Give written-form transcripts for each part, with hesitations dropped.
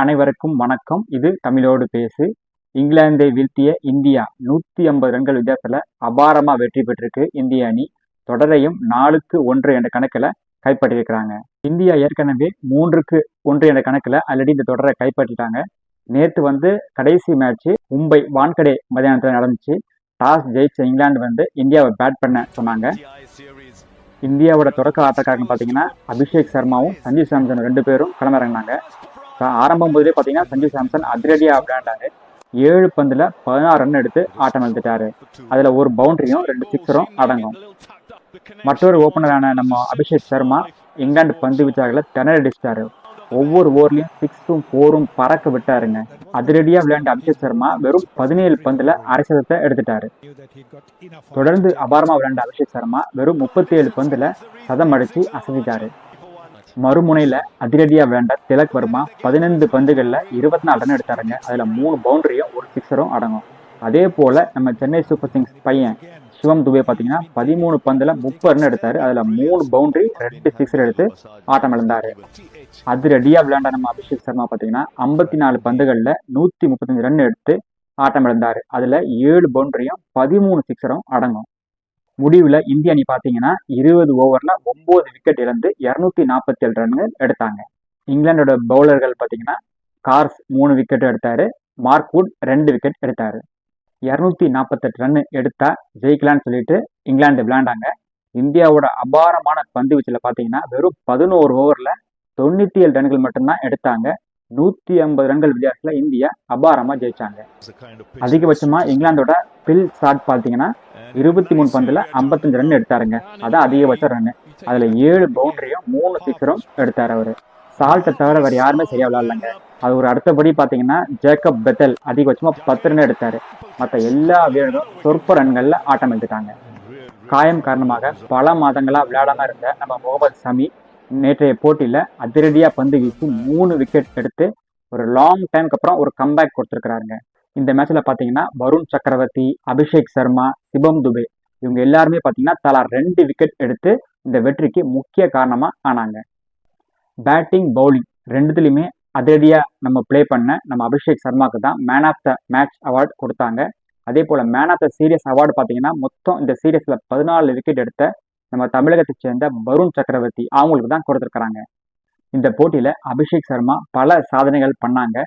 அனைவருக்கும் வணக்கம். இது தமிழோடு பேசு. இங்கிலாந்தை வீழ்த்திய இந்தியா 150 ரன்கள் வித்தியாசத்தில் அபாரமா வெற்றி பெற்றிருக்கு. இந்திய அணி தொடரையும் 4-1 என்ற கணக்கில் கைப்பற்றியிருக்கிறாங்க. இந்தியா ஏற்கனவே 3-1 என்ற கணக்கில் ஆல்ரெடி இந்த தொடரை கைப்பற்றிட்டாங்க. நேற்று கடைசி மேட்ச் மும்பை வான்கடே மைதானத்தில் நடந்துச்சு. டாஸ் ஜெயிச்ச இங்கிலாந்து இந்தியாவை பேட் பண்ண சொன்னாங்க. இந்தியாவோட தொடக்க ஆட்டக்காரங்க பார்த்தீங்கன்னா அபிஷேக் சர்மாவும் சஞ்சு சாம்சன் 2 பேரும் களமிறங்கினாங்க. ஆரம்பம் போதிலே பார்த்தீங்கன்னா சஞ்சு சாம்சன் அதிரடியா விளையாண்டாரு. 7 பந்துல 16 ரன் எடுத்து ஆட்டம் இழந்துட்டாரு. அதுல ஒரு பவுண்டரியும் 2 சிக்ஸரும் அடங்கும். மற்றொரு ஓபனரான நம்ம அபிஷேக் சர்மா இங்கிலாந்து பந்து வீச்சாளர்களை திணறடிச்சிட்டாரு. ஒவ்வொரு ஓவர்லையும் 6ம் 4ம் பறக்க விட்டாருங்க. அதிரடியா விளையாண்ட அபிஷேக் சர்மா வெறும் 17 பந்துல அரை சதத்தை எடுத்துட்டாரு. தொடர்ந்து அபாரமா விளையாண்ட அபிஷேக் சர்மா வெறும் 37 பந்துல சதம் அடிச்சு அசைச்சிட்டாரு. மறுமுனையில அதிரடியா விளையாண்ட திலக் வர்மா 15 பந்துகள்ல 24 ரன் எடுத்தாருங்க. அதுல 3 பவுண்டரியும் 1 சிக்ஸரும் அடங்கும். அதே போல நம்ம சென்னை சூப்பர் கிங்ஸ் பையன் சிவம் துபே பாத்தீங்கன்னா 13 பந்துல 30 ரன் எடுத்தாரு. அதுல 3 பவுண்டரி 2 சிக்ஸர் எடுத்து ஆட்டம் இழந்தாரு. அதிரடியா விளையாண்ட நம்ம அபிஷேக் சர்மா பாத்தீங்கன்னா 54 பந்துகள்ல 135 ரன் எடுத்து ஆட்டம் இழந்தாரு. அதுல 7 பவுண்டரியும் 13 சிக்ஸரும் அடங்கும். முடிவுல இந்திய அணி பாத்தீங்கன்னா 20 ஓவர்ல 9 விக்கெட் இழந்து 247 ரன்கள் எடுத்தாங்க. இங்கிலாந்தோட பவுலர்கள் பாத்தீங்கன்னா கார்ஸ் 3 விக்கெட் எடுத்தாரு. மார்க்வுட் 2 விக்கெட் எடுத்தாரு. 248 ரன் எடுத்தா ஜெயிக்கலான்னு சொல்லிட்டு இங்கிலாந்து விளையாண்டாங்க. இந்தியாவோட அபாரமான பந்து வீச்சுல பாத்தீங்கன்னா வெறும் 11 ஓவர்ல 97 ரன்கள் மட்டும்தான் எடுத்தாங்க. 150 ரன்கள் வித்தியாசத்துல இந்தியா அபாரமா ஜெயிச்சாங்க. அதிகபட்சமா இங்கிலாந்தோட பில் ஷாட் பாத்தீங்கன்னா 23 பந்துல 55 ரன் எடுத்தாருங்க. அதான் அதிகபட்ச ரன். அதுல 7 பவுண்டரியும் 3 சிக்ஸரும் எடுத்தாரு அவரு. சால்ட்டை தவிர வேற யாருமே சரியா விளையாடலங்க. அது ஒரு அடுத்தபடி பாத்தீங்கன்னா ஜேக்கப் பெத்தல் அதிகபட்சமா 10 ரன் எடுத்தாரு. மற்ற எல்லா வீரர்களும் சொற்ப ரன்கள்ல ஆட்டம் எடுத்துட்டாங்க. காயம் காரணமாக பல மாதங்களா விளையாடாம இருந்த நம்ம முகமது ஷமி நேற்றைய போட்டியில அதிரடியா பந்து வீசி 3 விக்கெட் எடுத்து ஒரு லாங் டைமுக்கு அப்புறம் ஒரு கம்பேக் கொடுத்துருக்காருங்க. இந்த மேட்ச்ல பாத்தீங்கன்னா வருண் சக்கரவர்த்தி, அபிஷேக் சர்மா, சிவம் துபே இவங்க எல்லாருமே பாத்தீங்கன்னா தலா 2 விக்கெட் எடுத்து இந்த வெற்றிக்கு முக்கிய காரணமா ஆனாங்க. பேட்டிங் பவுலிங் ரெண்டுத்துலயுமே அதிரடியா நம்ம பிளே பண்ண நம்ம அபிஷேக் சர்மாக்கு தான் man of the match award கொடுத்தாங்க. அதே போல man of the series award பாத்தீங்கன்னா மொத்தம் இந்த சீரியஸ்ல 14 விக்கெட் எடுத்த நம்ம தமிழகத்தை சேர்ந்த வருண் சக்கரவர்த்தி அவங்களுக்கு தான் கொடுத்துருக்காங்க. இந்த போட்டியில அபிஷேக் சர்மா பல சாதனைகள் பண்ணாங்க.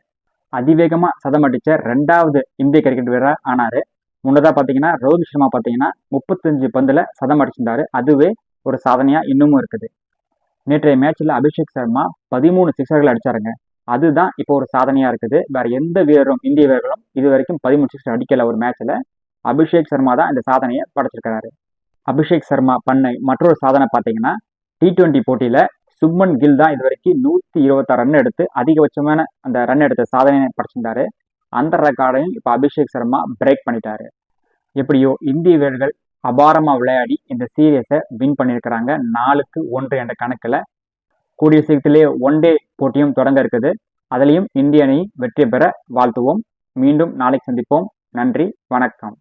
அதிவேகமா சதம் அடிச்ச 2வது இந்திய கிரிக்கெட் வீரர் ஆனாரு. முன்னதா பாத்தீங்கன்னா ரோஹித் சர்மா பாத்தீங்கன்னா 35 பந்துல சதம் அடிச்சிருந்தாரு. அதுவே ஒரு சாதனையா இன்னமும் இருக்குது. நேற்றைய மேட்ச்ல அபிஷேக் சர்மா 13 சிக்ஸர்கள் அடிச்சாருங்க. அதுதான் இப்போ ஒரு சாதனையா இருக்குது. வேற எந்த வீரரும் இந்திய வீரர்களும் இது வரைக்கும் 13 சிக்ஸர் அடிக்கல ஒரு மேட்ச்ல. அபிஷேக் சர்மா தான் இந்த சாதனையை படைச்சிருக்கிறாரு. அபிஷேக் சர்மா பண்ண மற்றொரு சாதனை பாத்தீங்கன்னா T20 போட்டியில சுப்மன் கில் தான் இது வரைக்கும் 126 ரன் எடுத்து அதிகபட்சமான அந்த ரன் எடுத்த சாதனையை படைச்சிருந்தாரு. அந்த ரெக்கார்டையும் இப்ப அபிஷேக் சர்மா பிரேக் பண்ணிட்டாரு. எப்படியோ இந்திய வீரர்கள் அபாரமா விளையாடி இந்த சீரியஸை வின் பண்ணியிருக்கிறாங்க 4-1 என்ற கணக்குல. கூடிய சீக்கிரத்திலே ஒன் டே போட்டியும் தொடங்க இருக்குது. அதுலயும் இந்திய அணி வெற்றி பெற வாழ்த்துவோம். மீண்டும் நாளைக்கு சந்திப்போம். நன்றி, வணக்கம்.